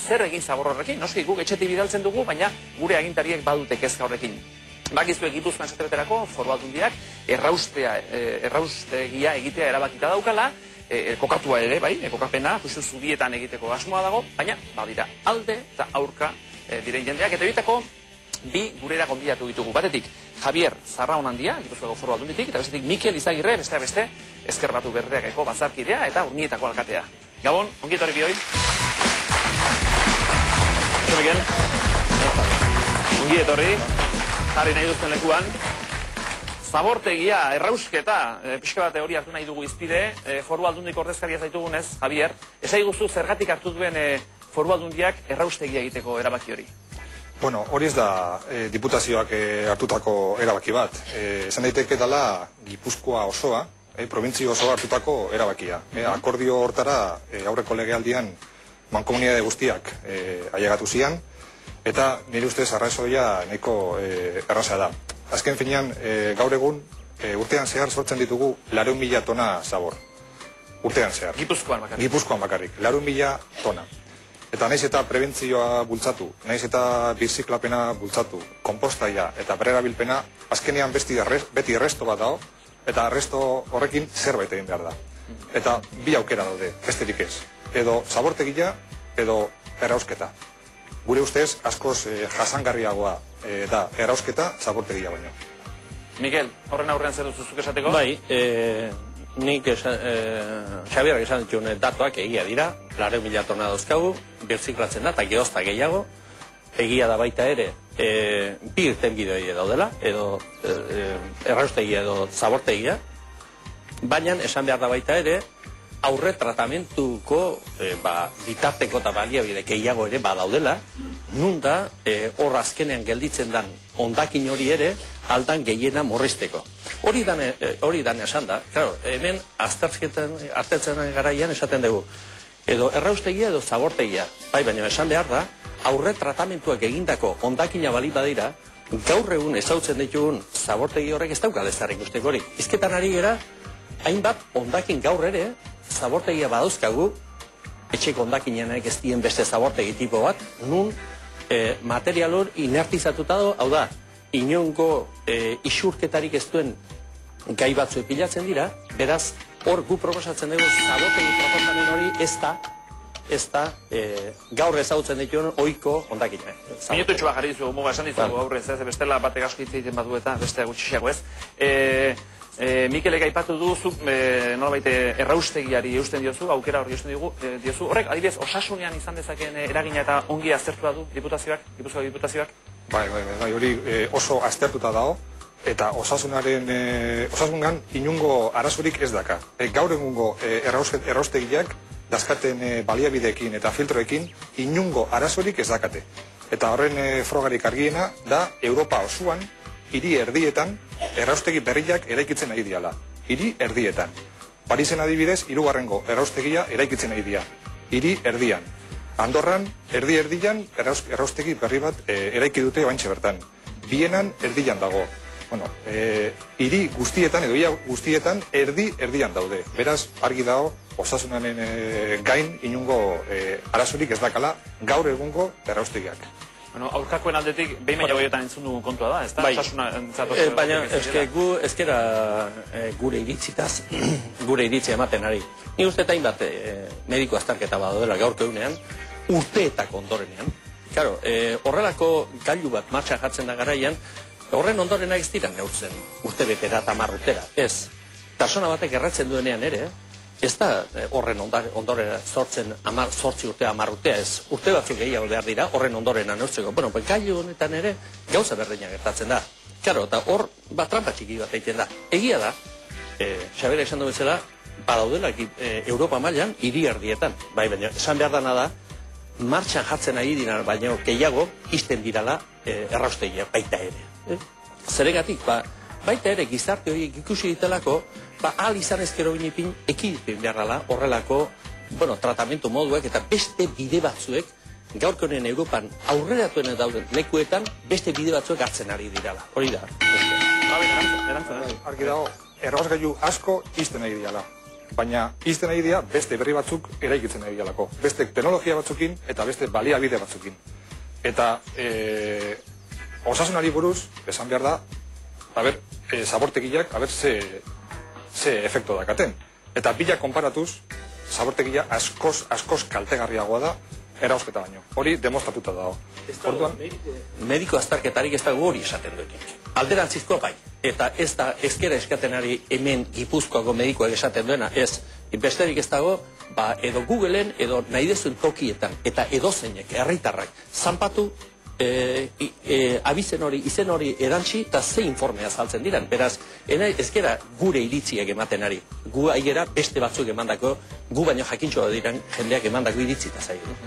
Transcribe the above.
zer egin zabor horrekin? Noski guk etxetik bidaltzen dugu, baina gure agintariek badute kezka horrekin. Bakizue Gipuzkoan esatebeterako Foru Aldundiak erraustegia egitea erabakita daukala, kokatua ere, bai, kokapena, justu zubietan egiteko asmoa dago, baina badira alde eta aurka diren jendeak, eta bitako bi gurera gonbidatu ditugu. Batetik, Javier Zarraonandia, Gipuzkoako Foru Aldunditik, eta bestetik Mikel Izagirre, besteak beste, Ezker Batu Berdeakeko batzarkidea eta Urnietako alkatea. Gabon, ongi etorri bihoi. Mikel, ongi etorri, jarri nahi duzten lekuan. Zabortegia, errausketa, pixka bat hori hartu nahi dugu izpide, Foru Aldundik ordezkaria zaitugunez, Javier, esaiguzu zergatik hartu duen Foru Aldundiak erraustegia egiteko erabaki hori? Bueno, hori ez da diputazioak hartutako erabaki bat. Esan daiteke dela Gipuzkoa osoa, provintzio osoa hartutako erabakia. Akordio hortara aurreko legealdian mankomunitate guztiak ailegatu zian, eta nire ustez arrazoia nahiko erraza da. Azken finean, gaur egun, urtean zehar sortzen ditugu 400.000 tona zabor. Urtean zehar. Gipuzkoan bakarrik. Gipuzkoan bakarrik, 400.000 tona. Eta naiz eta prebentzioa bultzatu, naiz eta birziklapena bultzatu, konpostaia eta berrerabilpena, azkenean beti erresto bat dago, eta erresto horrekin zerbait egin behar da. Eta bi aukera daude, besterik ez. Edo zabortegia, edo errausketa. Gure ustez, askoz jasangarriagoa da errausketa zabortegia baino. Mikel, horren aurrean zer duzuzuk esateko? Bai, nik Xabierrak esan dituen datuak egia dira, 400.000 tona dauzkagu, birziklatzen da, eta geozta gehiago, egia da baita ere, bi irtenbide daudela, edo erraustegia edo zabortegia, baina esan behar da baita ere, aurre tratamentuko bitarteko eta baliabide gehiago ere badaudela, nun da hor azkenean gelditzen dan hondakin hori ere aldan gehiena morrizteko. Hori dan esan da, claro, hemen aztertzen garaian esaten dugu, edo erraustegia edo zabortegia, bai, baina esan behar da, aurre tratamentuak egindako hondakina bali badira, gaur egun ezautzen ditugun zabortegi horrek ez dauka dezarrik usteko hori. Hizketan ari gera, hainbat hondakin gaur ere, zabortegia badauzkagu, etxeko hondakinenak ez dien beste zabortegi tipo bat, nun material hor inertizatuta do, hau da, inongo isurketarik ez duen gai batzu pilatzen dira, beraz, hor gu proposatzen dugu zabortegi proposamen hori ez da gaur ezautzen dituen ohiko hondakinak. Minututxo bat jarri dizugu, muga esan dizugu aurrez ez, bestela batek asko hitz egiten badu eta beste gutxiago ez. Mikelek aipatu duzu, nolabait erraustegiari eusten diozu, aukera hori eusten diozu. Horrek, adibidez, osasunean izan dezakeen eragina eta ongi aztertua du diputazioak, Gipuzkoako diputazioak? Bai, hori oso aztertuta dago, eta osasunan inungo arazorik ez daka. Gaur egungo erraustegiak, dazkaten baliabideekin eta filtroekin, inungo arazorik ez dakate. Eta horren frogarik argiena da Europa osoan, hiri erdietan, erraustegi berriak eraikitzen nahi diala. Hiri erdietan. Parisen adibidez, 3. erraustegia eraikitzen nahi dia. Hiri erdian. Andorran, erdian, erraustegi berri bat eraiki dute oaintxe bertan. Bienan, erdian dago. Bueno, hiri guztietan, edo ia guztietan, erdian daude. Beraz, argi dago, osasunaren gain inungo arazorik ez dakala gaur egungo erraustegiak. Bueno, aurkakoen aldetik, behin maila goietan entzun dugun kontua da, ez da? Bai, baina gu ezkera gure iritzitaz, gure iritzia ematen ari. Ni uste eta hainbat mediko azterketa badaudela gaurko egunean, urteetako ondorenean. Claro, horrelako gailu bat martxan jartzen da garaian, horren ondorenak ez dira neurtzen urte betera eta 10 urtera. Ez, persona batek erratzen duenean ere, ez da horren ondorena sortzen 8 urtea, 10 urtea, ez urte batzuk gehiago behar dira horren ondorena neurtzeko. Bueno, gailu honetan ere gauza berdina gertatzen da. Claro, eta hor trampa txiki bat egiten da. Egia da, Xabera esan du bezala, badaudela Europa mailan hiri erdietan. Bai, baina esan behar dana da, martxan jartzen ari dira, baina gehiago izten dirala erraustegia baita ere. Zeregatik, baita ere gizarte horiek ikusi ditelako, ahal izan ezkero binipin ekidipin beharrala horrelako tratamentu moduek eta beste bide batzuek gaurko honen Europan aurreratuenen dauden lekuetan beste bide batzuek hartzen ari dirala. Hori da. Argi dago, errauskailu asko izten nahi dirala. baina izten nahi dira beste berri batzuk eraikitzen nahi dialako. Beste teknologia batzukin eta beste baliabide batzukin. Eta osasunari buruz, esan behar da, zabortegiak, ze efekto dakaten. Eta bila konparatuz, zabortegia askoz kaltegarriagoa da, erausketa baino. Hori demostratuta dago. Orduan, mediko azterketarik ez dago hori esaten duenik. Alderantzizkoa bai. Eta ez da ezkera eskatenari hemen Gipuzkoako medikoak esaten duena, ez. Besterik ez dago, edo Googleen, edo nahi dezuen tokietan, eta edozeinek, herritarrak, zanpatu, abizen hori, izen hori erantzi, eta ze informea saltzen diren. Beraz, ezkera gure iritziak ematen ari. Gu aigera beste batzuk emandako, gu baino jakintxoa diren jendeak emandako iritzita zaigu.